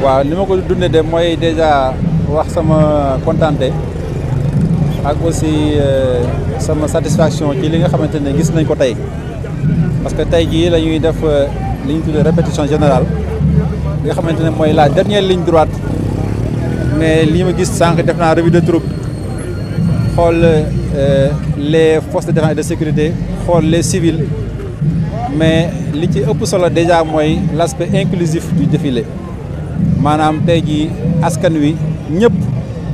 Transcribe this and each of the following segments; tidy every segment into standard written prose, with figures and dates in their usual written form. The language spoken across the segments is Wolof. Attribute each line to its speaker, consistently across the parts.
Speaker 1: waaw ni ma ko dundee de mooy déjà wax sama contenté ak aussi sama satisfaction ci li nga xamante ne gis nañ ko tey parce que tey jii la ñuy def li ñu tuddee répétition générale nga xamante ne mooy la dernière ligne droite mais li ma gis sànq def naa revue de troupe xool les forces de défense et de sécurité xool les civils mais li ci ëpp solo déjà mooy l'aspect inclusif du défilé maanaam tey jii askan wi ñëpp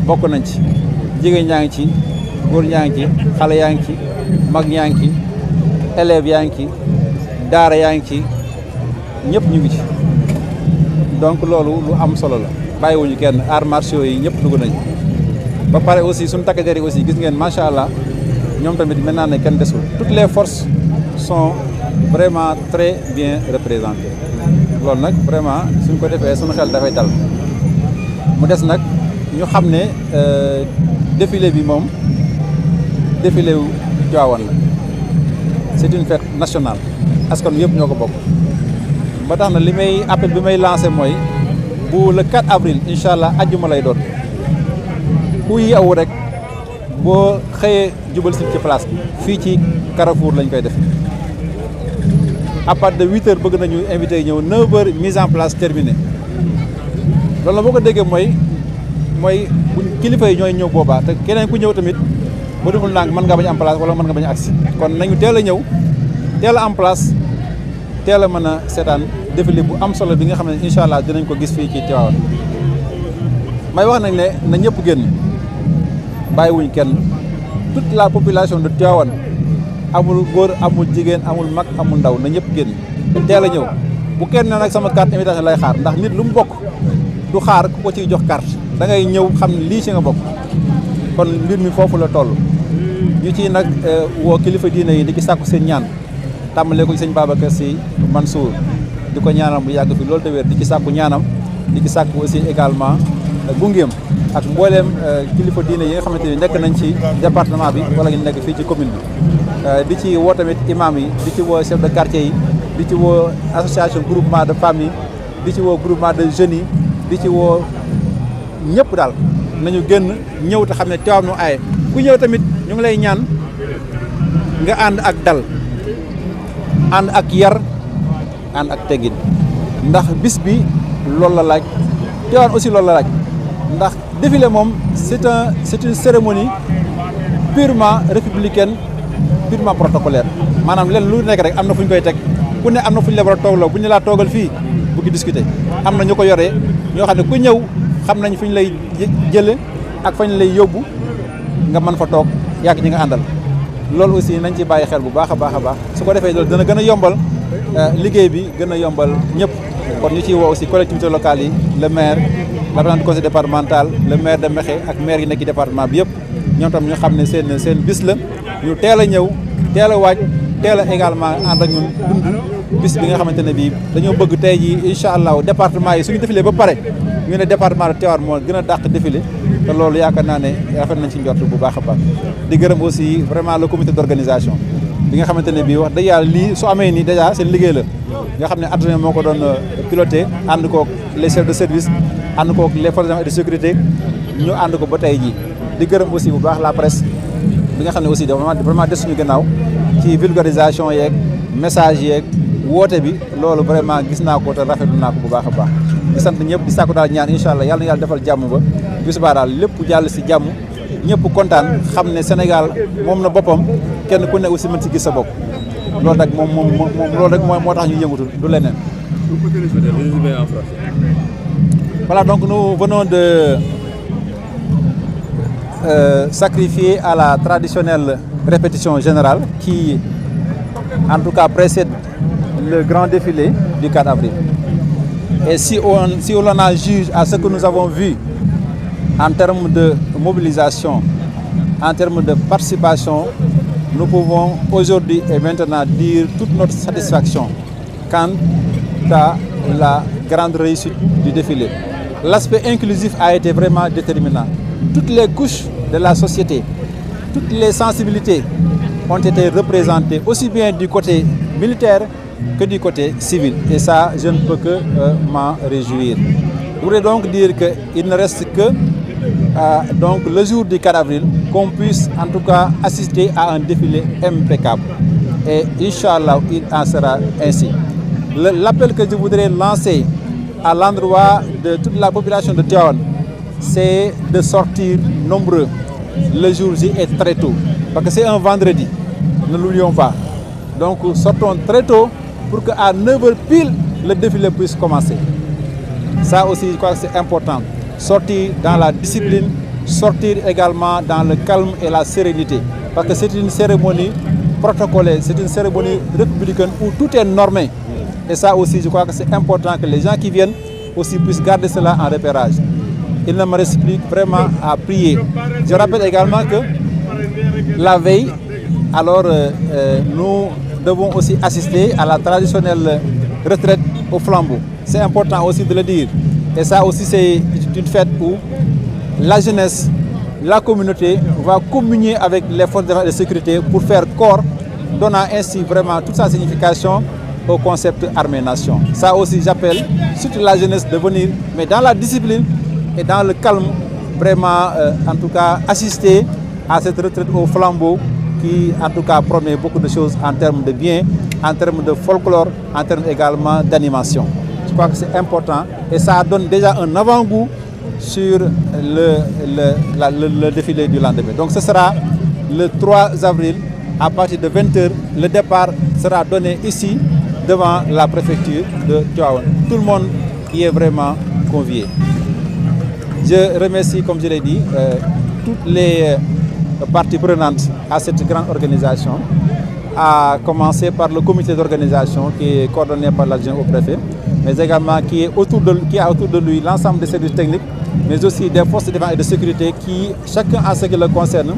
Speaker 1: bokk nañ ci jigéen ñaa ngi ci góor ñaa ngi ci xale yaa ngi ci mag ñaa ngi ci élèves yaa ngi ci daara yaa ngi ci ñëpp ñu ngi ci donc loolu lu am solo la bàyyiwuñu kenn arts martiaux yi ñëpp dugg nañ ba pare aussi suñu takk der yi aussi gis ngeen macha allah ñoom tamit mel naa ne kenn desul toutes les forces sont vraiment très bien représentées loolu nag vraiment suñ ko defee suñu xel dafay dal mu des nag ñu xam ne défilé bi moom défilé wu Tivaouane la c'est une fête nationale askan wi yëpp ñoo ko bokk ba tax na li may appel bi may lancé mooy bu le 4 avril incha allah ajjuma lay doon ku yeewu rek boo xëyee jubal si ci place bi fii ci Carrefour lañ koy def à partir de 8 heures bëgg nañu invité ñëw 9 heures mise en place terminée loolu la boo ko déggee mooy kilifa yi ñooy ñëw boobaa te keneen ku ñëw tamit bu deful ndànk mën nga bañ am place wala mën nga bañ a agsi kon nañu teel a ñëw teel a am place teel a mën a seetaan défilé bu am solo bi nga xam ne incha allah dinañ ko gis fii ci Tivaouane may wax nañ ne na ñëpp génn bàyyiwuñ kenn toute la population de Tivaouane amul góor amul jigéen amul mag amul ndaw na ñëpp génn teel a ñëw bu kenn nag sama carte invitation lay xaar ndax nit lu mu bokk du xaar ku ko ciy jox carte da ngay ñëw xam ne lii ci nga bokk kon mbir mi foofu la toll ñu ci nag woo kilifa diine yi di ci sàkku seen ñaan tàmbalee ko ci sëñ Babacar Sy Mansour di ko ñaanal bu yàgg fi loolu te wér di ci sàkku ñaanam di ci sàkku aussi également gungeem ak mbooleem kilifa diine yi nga xamante ni nekk nañ ci département bi wala ñu nekk fii ci commune bi di ci woo tamit imam yi di ci woo chef de quartier yi di ci woo association groupement de famille di ci woo groupement de jeunes yi di ci woo ñëpp daal nañu génn ñëw te xam ne Tivaouane moo aaye ku ñëw tamit ñu ngi lay ñaan nga ànd ak dal ànd ak yar ànd ak teggin ndax bis bi loolu la laaj Tivaouane aussi loolu la laaj ndax défilé moom c'est une cérémonie purement républicaine purement protocolaire maanaam leen lu nekk rek am na fu ñu koy teg ku ne am na fu ñu la war a toogloo bu ñu laa toogal fii bu ki discuter am na ñu ko yoree ñoo xam ne ku ñëw xam nañ fi ñu lay jële ak fañ lay yóbbu nga mën fa toog yàgg ñi nga àndal loolu aussi nañ ci bàyyi xel bu baax a baax a baax su ko defee loolu dana gën a yombal liggéey bi gën a yombal ñëpp kon ñu ciy woo aussi collectivités locales yi le maire la présidente du conseil départemental le maire de Mékhé ak maire yi nekk ci département bi yëpp ñoom tam ñu xam ne seen bis la ñu teel a ñëw teel a waaj teel a également ànd ak ñun dund bis bi nga xamante ne bii dañoo bëgg tey jii incha allah département yi suñu défilé ba pare ñu ne département de Tivaouane moo gën a dàq défilé te loolu yaakaar naa ne rafet nañ ci njort bu baax a baax di gërëm aussi vraiment le comité d'organisation bi nga xamante ne bii wax dëgg yàlla lii su amee nii déjà seen liggéey la nga xam ne adjoint moo ko doon piloté ànd kook les chefs de service ànd kook les forces de sécurité ñu ànd ko ba tey jii di gërëm aussi bu baax la presse bi nga xam ne aussi vraiment des suñu gannaaw ci vulgarisation yeeg message yeeg woote bi loolu vraiment gis naa ko te rafetlu naa ko bu baax a baax di sant ñëpp di sàkku daal ñaan incha allah yàlla na yàlla defal jàmm ba bis baa daal lépp jàll si jàmm ñëpp kontaan xam ne Sénégal moom na boppam kenn ku ne aussi mën si gis sa bopp loolu rek moom loolu rek moo tax ñu yëngatu du leneen. Voilà, donc nous venons de sacrifier à la traditionnelle répétition générale qui en tout cas précède le grand défilé du 4 avril. Et si on en juge à ce que nous avons vu en termes de mobilisation, en termes de participation, nous pouvons aujourd'hui et maintenant dire toute notre satisfaction quant à la grande réussite du défilé. L'aspect inclusif a été vraiment déterminant. Toutes les couches de la société, toutes les sensibilités ont été représentées aussi bien du côté militaire que du côté civil. Et ça, je ne peux que m'en réjouir. Je voudrais donc dire qu'il ne reste que donc le jour du 4 avril qu'on puisse en tout cas assister à un défilé impeccable. Et Inch'Allah, il en sera ainsi. L'appel que je voudrais lancer à l'endroit de toute la population de Tivaouane, c'est de sortir nombreux le jour J et très tôt. Parce que c'est un vendredi, ne l'oublions pas. Donc sortons très tôt pour qu'à 9h pile, le défilé puisse commencer. Ça aussi, je crois que c'est important. Sortir dans la discipline, sortir également dans le calme et la sérénité. Parce que c'est une cérémonie protocolaire, c'est une cérémonie républicaine où tout est normé. Et ça aussi, je crois que c'est important que les gens qui viennent aussi puissent garder cela en repérage. Il ne me reste plus vraiment à prier. Je rappelle également que la veille, alors nous devons aussi assister à la traditionnelle retraite au flambeau. C'est important aussi de le dire. Et ça aussi, c'est une fête où la jeunesse, la communauté va communier avec les forces de sécurité pour faire corps, donnant ainsi vraiment toute sa signification au concept armée-nation. Ça aussi, j'appelle surtout la jeunesse de venir, mais dans la discipline et dans le calme, vraiment, en tout cas, assister à cette retraite au flambeau qui, en tout cas, promet beaucoup de choses en termes de biens, en termes de folklore, en termes également d'animation. Je crois que c'est important et ça donne déjà un avant-goût sur le défilé du lendemain. Donc ce sera le 3 avril à partir de 20h. Le départ sera donné ici devant la préfecture de Tivaouane. Tout le monde y est vraiment convié. Je remercie, comme je l'ai dit, toutes les parties prenantes à cette grande organisation, à commencer par le comité d'organisation qui est coordonné par l'adjoint au préfet, mais également qui a autour de lui l'ensemble des services techniques, mais aussi des forces de défense et de sécurité qui, chacun à ce qui le concerne,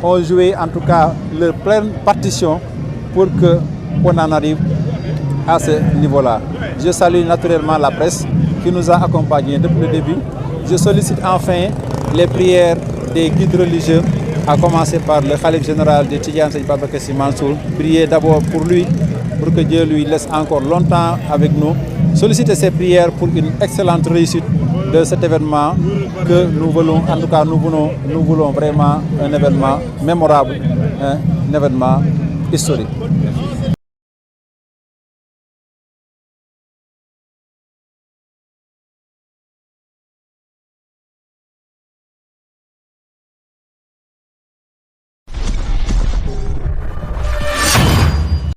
Speaker 1: ont joué en tout cas leur pleine partition pour qu'on en arrive à ce niveau-là. Je salue naturellement la presse qui nous a accompagnés depuis le début. Je sollicite enfin les prières des guides religieux, à commencer par le Khalife général de Tidjane Serigne Babacar Sy Mansour. Priez d'abord pour lui, pour que Dieu lui laisse encore longtemps avec nous. Sollicitez ces prières pour une excellente réussite de cet événement que nous voulons, en tout cas nous voulons vraiment un événement mémorable, un événement historique.